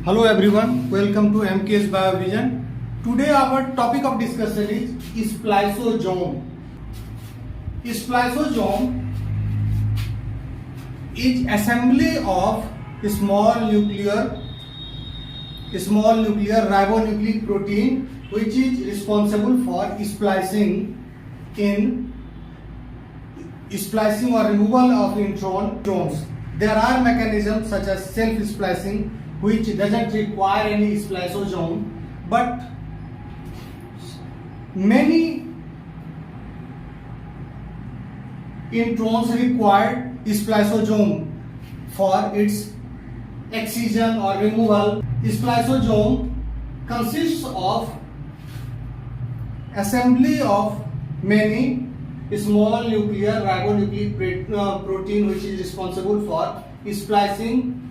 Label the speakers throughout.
Speaker 1: Hello everyone, welcome to MKS Biovision. Today our topic of discussion is spliceosome. Spliceosome is assembly of small nuclear ribonucleic protein which is responsible for splicing or removal of introns. There are mechanisms such as self-splicing which doesn't require any spliceosome, but many introns require spliceosome for its excision or removal. Spliceosome consists of assembly of many small nuclear ribonucleic protein which is responsible for splicing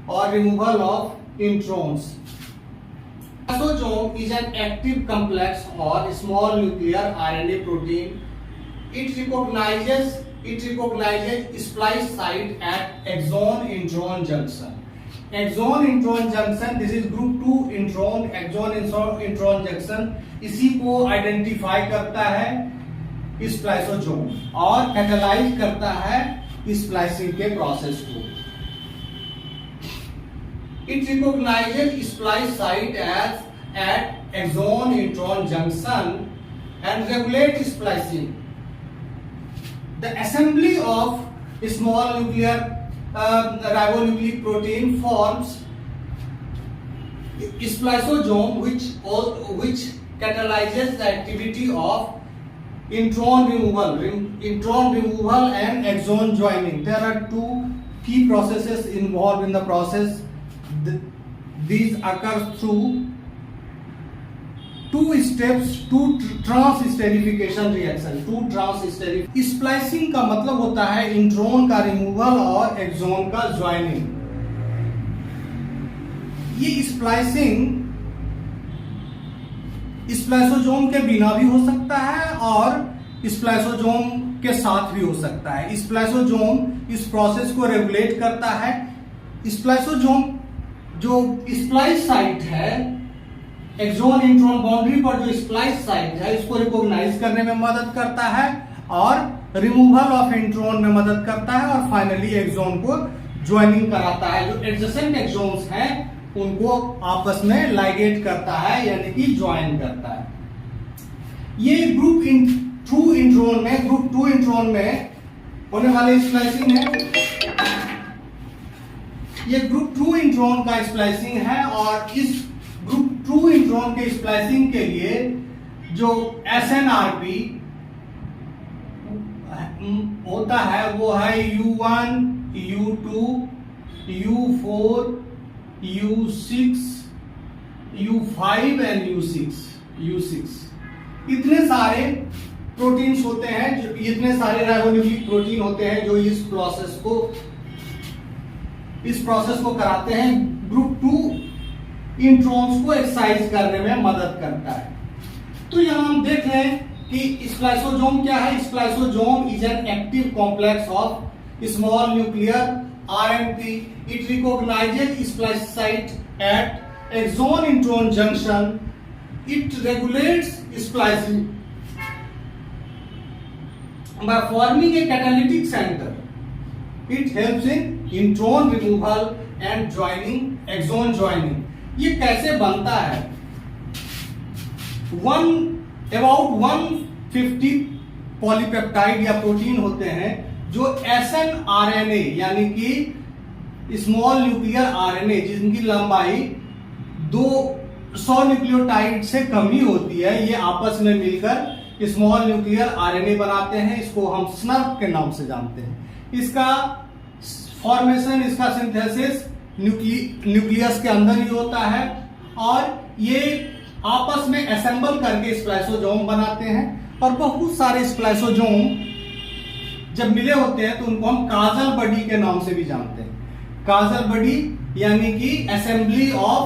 Speaker 1: or removal of introns. Spliceosome is an active complex or small nuclear RNA protein. It recognizes splice site at axon-intron junction. Axon-intron junction, this is group 2 intron, axon-intron junction, इसी को identify करता है spliceosome और catalyse करता है splicing के process को. It recognizes splice site as at axon-intron junction and regulates splicing. The assembly of small nuclear ribonucleic protein forms spliceosome which catalyzes the activity of intron removal and axon joining. There are two key processes involved in the process. These occur through two steps, two transesterification reaction. Splicing का मतलब होता है intron का removal और axon का joining. ये splicing spliceosome के बिना भी हो सकता है और स्प्लाइसोसोम के साथ भी हो सकता है. स्प्लाइसोसोम इस प्रोसेस को रेगुलेट करता है. स्प्लाइसोसोम जो स्प्लाइस साइट है, एक्सोन इंट्रॉन बाउंड्री पर जो स्प्लाइस साइट है, इसको रिकॉग्नाइज करने में मदद करता है और रिमूवल ऑफ इंट्रॉन में मदद करता है और फाइनली एक्सोन को ज्वाइनिंग कराता है. जो एडजेसेंट एक्सोन्स हैं उनको आपस में लाइगेट करता है यानी कि ज्वाइन करता है. ये ग्रुप 2 इंट्रॉन में होने वाले स्प्लाइसिंग है. ये ग्रुप 2 इंट्रॉन का स्प्लाइसिंग है और इस ग्रुप 2 इंट्रॉन के स्प्लाइसिंग के लिए जो SNRP होता है वो है U1, U2, U4, U6, U5 and U6. इतने सारे प्रोटीन्स होते हैं, इतने सारे राइबोन्यूक्लिक प्रोटीन होते हैं जो इस प्रोसेस को कराते हैं. ग्रुप 2 इंट्रॉन्स को एक्साइज करने में मदद करता है. तो यहां हम देख रहे हैं कि स्प्लाइसोसोम क्या है. Spliceosome is an active complex of small nuclear RNP. It recognizes splice site at axon-intron junction. It regulates splicing by forming a catalytic center. It helps in intron removal and joining, axon joining. ये कैसे बनता है? About 150 polypeptide या protein होते हैं जो SNRNA यानी कि स्मॉल न्यूक्लियर RNA जिनकी लंबाई 200 न्यूक्लियोटाइड से कम ही होती है, ये आपस में मिलकर स्मॉल न्यूक्लियर RNA बनाते हैं. इसको हम स्नर्प के नाम से जानते हैं. इसका फॉर्मेशन, इसका सिंथेसिस न्यूक्लियस के अंदर ही होता है और ये आपस में असेंबल करके स्प्लाइसोसोम बनाते हैं. और बहुत सारे स्प्लाइसोसोम जब मिले होते हैं तो उनको हम काजल बडी के नाम से भी जानते हैं. काजल बडी यानी कि assembly of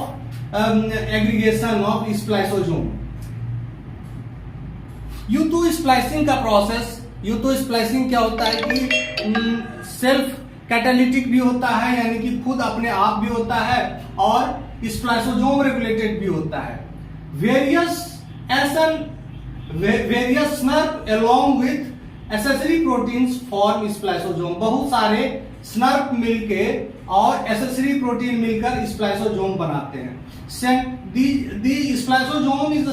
Speaker 1: aggregation of spliceosome. U2 splicing का प्रोसेस, U2 स्प्लाइसिंग क्या होता है कि सेल्फ कैटालिटिक भी होता है, यानी कि खुद अपने आप भी होता है, और स्प्लाइसोसोम रेगुलेटेड भी होता है। Various snurp along with accessory proteins form spliceosome. बहुत सारे स्नर्प मिलके और एसेसरी प्रोटीन मिलकर स्प्लाइसोसोम बनाते हैं। The spliceosome is the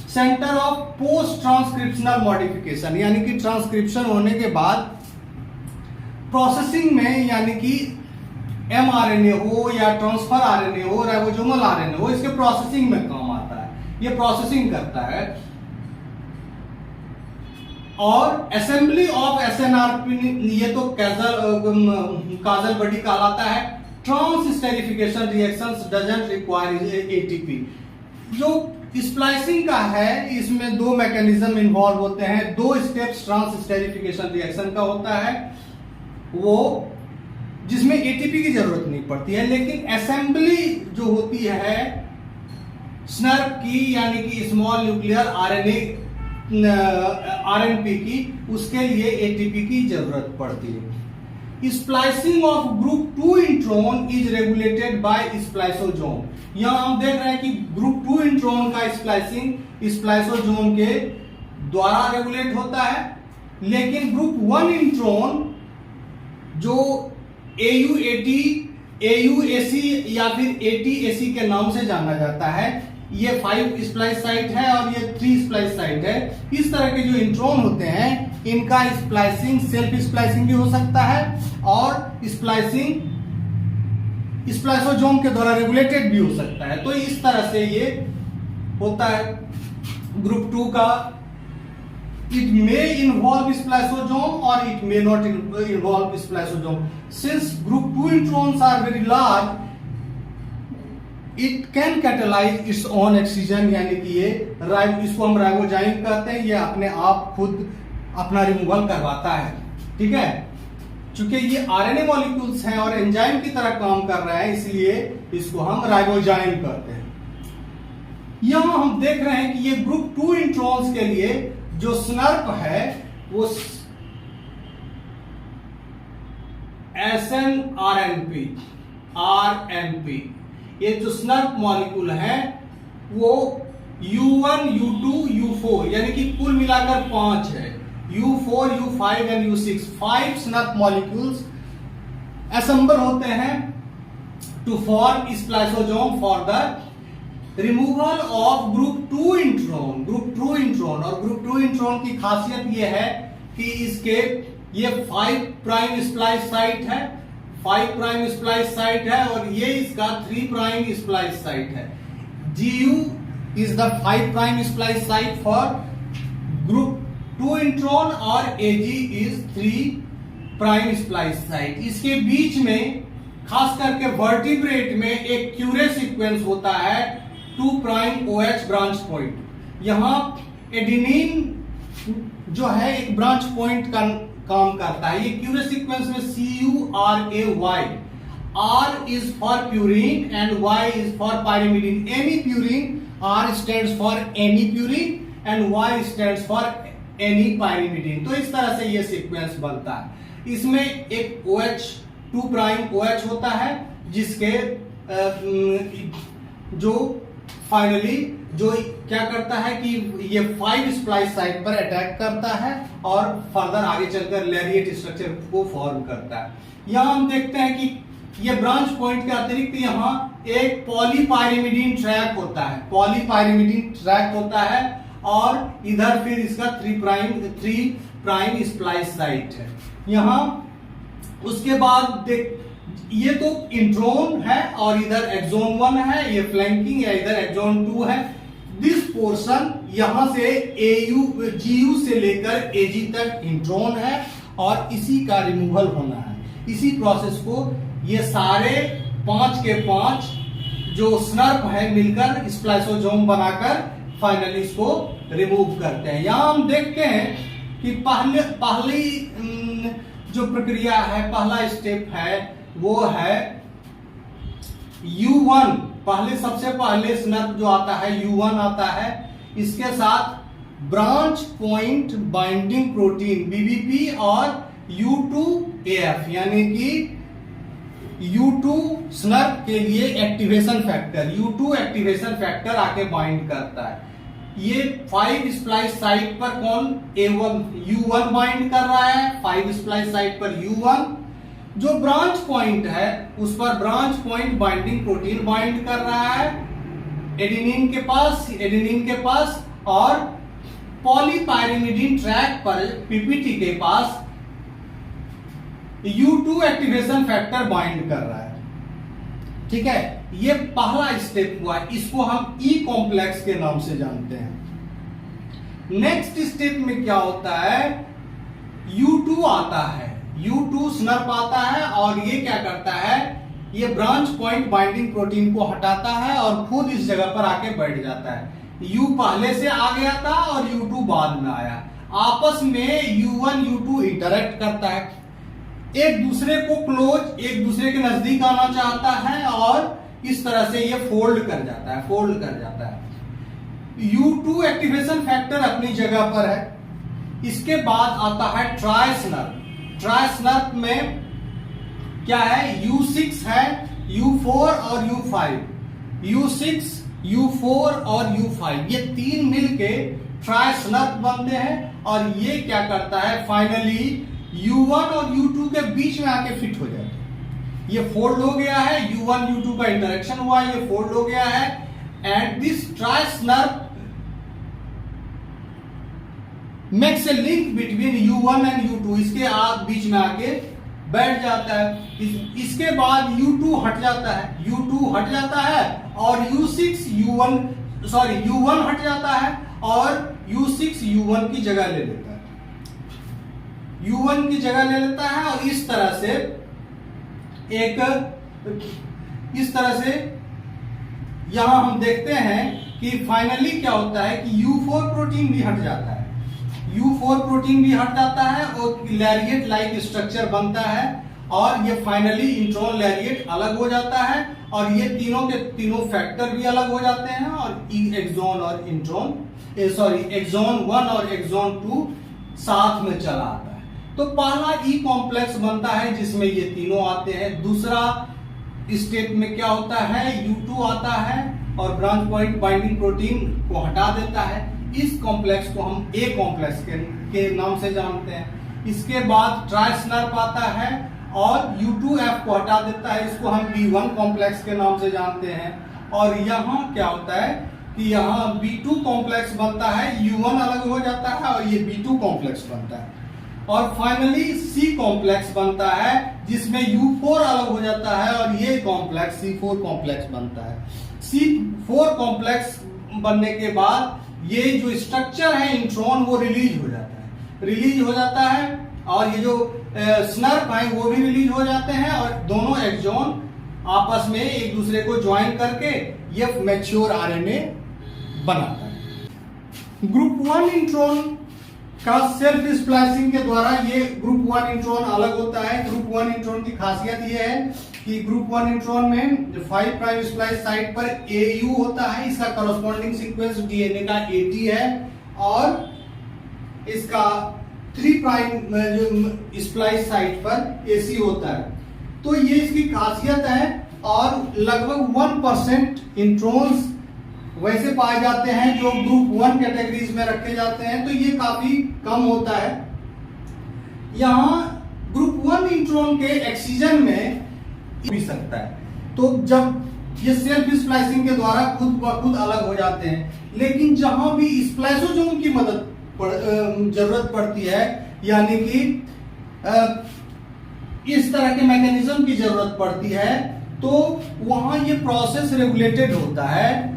Speaker 1: centre of post transcriptional modification, यानी कि ट्रांसक्रिप्शन होने के बाद प्रोसेसिंग में, यानी कि mRNA हो या ट्रांसफर आरएनए हो, राइबोसोमल आरएनए हो, इसके प्रोसेसिंग में काम आता है, ये प्रोसेसिंग करता है। और असेंबली ऑफ एसएनआरपी, ये तो काजल बॉडी कहलाता है। ट्रांसस्टेरिफिकेशन रिएक्शंस डजंट रिक्वायर एटीपी। जो स्प्लाइसिंग का है, इसमें दो मैकेनिज्म इन्वॉल्व होते हैं, दो स्टेप्स ट्रांसस्टेरिफिकेशन रिएक्शन का होता है, वो जिसमें एटीपी की जरूरत नहीं पड़ती है। लेकिन असेंबली जो होती है स्नर्प की, यानी कि स्मॉल न्यूक्लियर आरएनपी की, उसके लिए एटीपी की जरूरत पड़ती है। Splicing of group 2 intron is regulated by spliceosome. यहां हम देख रहे हैं कि ग्रुप 2 इंट्रॉन का स्प्लाइसिंग स्प्लाइसोसोम के द्वारा रेगुलेट होता है। लेकिन ग्रुप 1 इंट्रॉन जो AUAC या फिर ATAC के नाम से जाना जाता है, ये 5 स्प्लाइस साइट है और ये 3 स्प्लाइस साइट है। इस तरह के जो इंट्रॉन होते हैं, इनका स्प्लाइसिंग सेल्फ स्प्लाइसिंग भी हो सकता है और स्प्लाइसिंग स्प्लाइसोसोम के द्वारा रेगुलेटेड भी हो सकता है। तो इस तरह से ये होता है ग्रुप 2 का। It may involve spliceosome or it may not involve spliceosome. Since group 2 introns are very large, it can catalyze its own excision, यानी कि ये इसको हम राइबोजाइम कहते हैं, ये अपने आप खुद अपना रिमूवल करवाता है। ठीक है, चूंकि ये आरएनए मॉलिक्यूल्स हैं और एंजाइम की तरह काम कर रहा है, इसलिए इसको हम राइबोजाइम कहते हैं। यहां हम देख रहे हैं कि ये ग्रुप 2 इंट्रॉन्स के लिए जो स्नर्प है वो आरएनपी, ये जो स्नर्प मॉलिक्यूल है वो U1, U2, U4, यानी कि कुल मिलाकर 5 है। U4, U5 and U6, 5 स्नर्प molecules assemble होते हैं to form spliceosome for the removal of group 2 intron. Group 2 intron, और ग्रुप 2 इंट्रॉन की खासियत यह है कि इसके ये 5 प्राइम स्प्लाइस साइट है, 5 प्राइम स्प्लाइस साइट है, और ये इसका 3 प्राइम स्प्लाइस साइट है। GU is the 5 prime splice site for group 2 intron और AG is 3 prime splice site. इसके बीच में खास करके वर्टिब्रेट में एक क्यूरे सीक्वेंस होता है 2 प्राइम OH ब्रांच पॉइंट। यहां एडेनिन जो है एक ब्रांच पॉइंट का काम करता है। ये क्यूरे सीक्वेंस में CURAY, R is for purine and Y is for pyrimidine. Any purine, R stands for any purine and Y stands for any pyrimidine. तो इस तरह से ये सीक्वेंस बनता है। इसमें एक OH 2 प्राइम OH होता है, जिसके जो फाइनली जो क्या करता है कि ये 5 स्प्लाइस साइट पर अटैक करता है और फर्दर आगे चलकर लैरिएट स्ट्रक्चर को फॉर्म करता है। यहां हम देखते हैं कि ये ब्रांच पॉइंट के अतिरिक्त यहां एक पॉलीपायरिमिडीन ट्रैक होता है, और इधर फिर इसका 3 प्राइम स्प्लाइस साइट है यहां। उसके बाद ये तो इंट्रॉन है और इधर एक्सोन 1 है, ये फ्लैंकिंग या इधर एक्सोन 2 है। दिस पोर्शन यहां से GU से लेकर AG तक इंट्रॉन है और इसी का रिमूवल होना है। इसी प्रोसेस को ये सारे 5 के 5 जो स्नर्प है मिलकर स्प्लाइसोसोम बनाकर फाइनली इसको रिमूव करते हैं। यहां हम देखते हैं कि पहली जो प्रक्रिया है, पहला स्टेप है वो है U1। सबसे पहले स्नर्प जो आता है U1 आता है, इसके साथ branch point binding protein BBP और U2AF यानी कि U2 स्नर्प के लिए activation factor, U2 activation factor आके बाइंड करता है। ये 5 स्प्लाइस साइट पर कौन U1 बाइंड कर रहा है, 5 स्प्लाइस साइट पर U1। जो ब्रांच पॉइंट है उस पर branch point binding protein bind कर रहा है एडेनिन के पास और पॉलीपायरिमिडीन ट्रैक पर पीपीटी के पास U2 एक्टिवेशन फैक्टर बाइंड कर रहा है। ठीक है, ये पहला स्टेप हुआ, इसको हम ई कॉम्प्लेक्स के नाम से जानते हैं। नेक्स्ट स्टेप में क्या होता है, U2 आता है, U2 स्नर्प आता है और ये क्या करता है, ये ब्रांच पॉइंट बाइंडिंग प्रोटीन को हटाता है और खुद इस जगह पर आके बैठ जाता है। U पहले से आ गया था और U2 बाद में आया, आपस में U1 U2 इंटरेक्ट करता है, एक दूसरे को क्लोज, एक दूसरे के नजदीक आना चाहता है और इस तरह से ये फोल्ड कर जाता है। U2 एक्टिवेशन फैक्टर अपनी जगह पर है। इसके बाद आता है ट्राइस्नर्प में क्या है, U6 है, U4 और U5, U6 U4 और U5 ये तीन मिलके ट्राइस्नर्प बनते हैं और ये क्या करता है, फाइनली U1 और U2 के बीच में आके फिट हो जाता है। ये फोल्ड हो गया है, U1 U2 का इंटरेक्शन हुआ, ये फोल्ड हो गया है and this trisnurp makes a link between U1 and U2, इसके बीच में आके बैठ जाता है। इसके बाद U2 हट जाता है और U1 हट जाता है और U6 U1 की जगह ले लेता है और इस तरह से यहां हम देखते हैं कि फाइनली क्या होता है कि U4 प्रोटीन भी हट जाता है और लैरिएट लाइक स्ट्रक्चर बनता है और ये फाइनली इंट्रॉन लैरिएट अलग हो जाता है और ये तीनों के तीनों फैक्टर भी अलग हो जाते हैं और एक्सॉन 1 और एक्सॉन 2 साथ में चला आता है। तो पहला ई कॉम्प्लेक्स बनता है जिसमें ये तीनों आते हैं। दूसरा स्टेप में क्या होता है, U2 आता है और ब्रांच पॉइंट बाइंडिंग प्रोटीन को हटा देता है। इस कॉम्प्लेक्स को हम ए कॉम्प्लेक्स के नाम से जानते हैं। इसके बाद ट्राइस्नर्प आता है और U2F को हटा देता है, इसको हम B1 कॉम्प्लेक्स के नाम से जानते हैं। और यहाँ क्या होता है कि यहाँ B2 कॉम्प्लेक्स बनता है, U1 अलग हो जाता है और ये B2 कॉम्प्लेक्स बनता है। और फाइनली C कॉम्प्लेक्स बनता है जिसमें U4 अलग हो जाता है और ये कॉम्प्लेक्स C4 कॉम्प्लेक्स बनता है। C4 कॉम्प्लेक्स बनने के बाद ये जो स्ट्रक्चर है इंट्रॉन वो रिलीज हो जाता है और ये जो स्नर्प है वो भी रिलीज हो जाते हैं और दोनों एक्सॉन आपस में एक दूसरे को ज्वाइन करके ये मैच्योर आरएनए बनाता है। ग्रुप 1 इंट्रॉन का सेल्फ स्प्लाइसिंग के द्वारा ये ग्रुप 1 इंट्रॉन अलग होता है। ग्रुप 1 इंट्रॉन की खासियत ये है कि ग्रुप 1 इंट्रॉन में 5 प्राइम स्प्लाइस साइट पर AU होता है, इसका कॉरस्पॉन्डिंग सीक्वेंस DNA का AT है और इसका 3 प्राइम स्प्लाइस साइट पर AC होता है। तो ये इसकी खासियत है और लगभग 1% इंट्रॉन्स वैसे पाए जाते हैं जो ग्रुप 1 कैटेगरीज में रखे जाते हैं, तो ये काफी कम होता है। यहाँ ग्रुप 1 इंट्रॉन के एक्सीजन में भी सकता है, तो जब ये सेल्फ स्प्लाइसिंग के द्वारा खुद ब खुद अलग हो जाते हैं। लेकिन जहां भी स्प्लाइसोसोम की जरूरत पड़ती है, यानी कि इस तरह के मैकेनिज्म की जरूरत पड़ती है, तो वहां ये प्रोसेस रेगुलेटेड होता है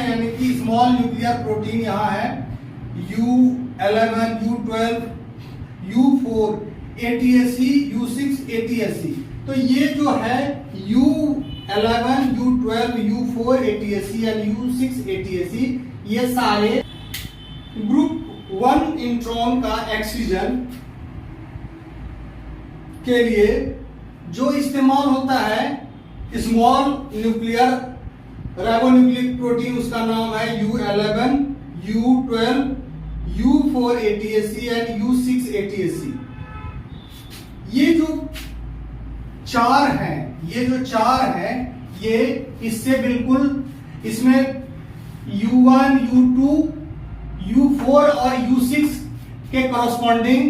Speaker 1: यानी कि स्मॉल न्यूक्लियर प्रोटीन यहाँ है U11, U12, U4 ATAC, U6 ATAC। तो ये जो है U11, U12, U4 ATAC या U6 ATAC ये सारे ग्रुप 1 इंट्रॉन का एक्सीजन के लिए जो इस्तेमाल होता है स्मॉल न्यूक्लियर राइबोन्यूक्लिक प्रोटीन, उसका नाम है U11, U12, U4 ATAC and U6 ATAC। ये जो चार हैं ये इससे बिल्कुल, इसमें U1, U2, U4 और U6 के कॉरस्पॉन्डिंग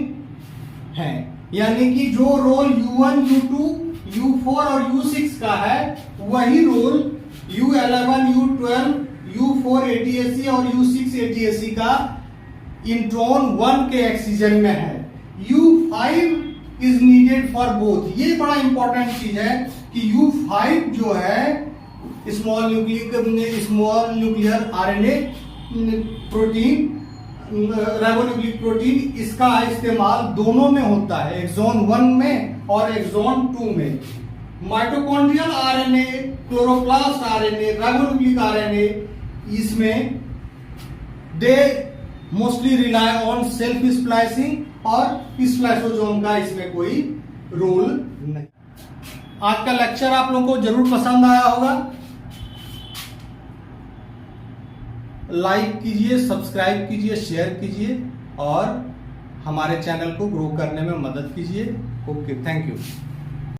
Speaker 1: हैं। यानी कि जो रोल U1, U2, U4 और U6 का है वही role U11, U12, U4 ATSC और U6 ATSC का इंट्रॉन 1 के ऑक्सीजन में है। U5 is needed for both. ये बड़ा इंपॉर्टेंट चीज है कि U5 जो है small nuclear RNA protein, ribonucleic protein, इसका इस्तेमाल दोनों में होता है, एक्सॉन 1 में और एक्सॉन 2 में। Mitochondrial RNA, chloroplast RNA, ribonucleic RNA, इसमें they mostly rely on self splicing और स्प्लाइसोसोम का इसमें कोई रोल नहीं। आज का लेक्चर आप लोगों को जरूर पसंद आया होगा। लाइक कीजिए, सब्सक्राइब कीजिए, शेयर कीजिए और हमारे चैनल को ग्रो करने में मदद कीजिए। Okay, thank you.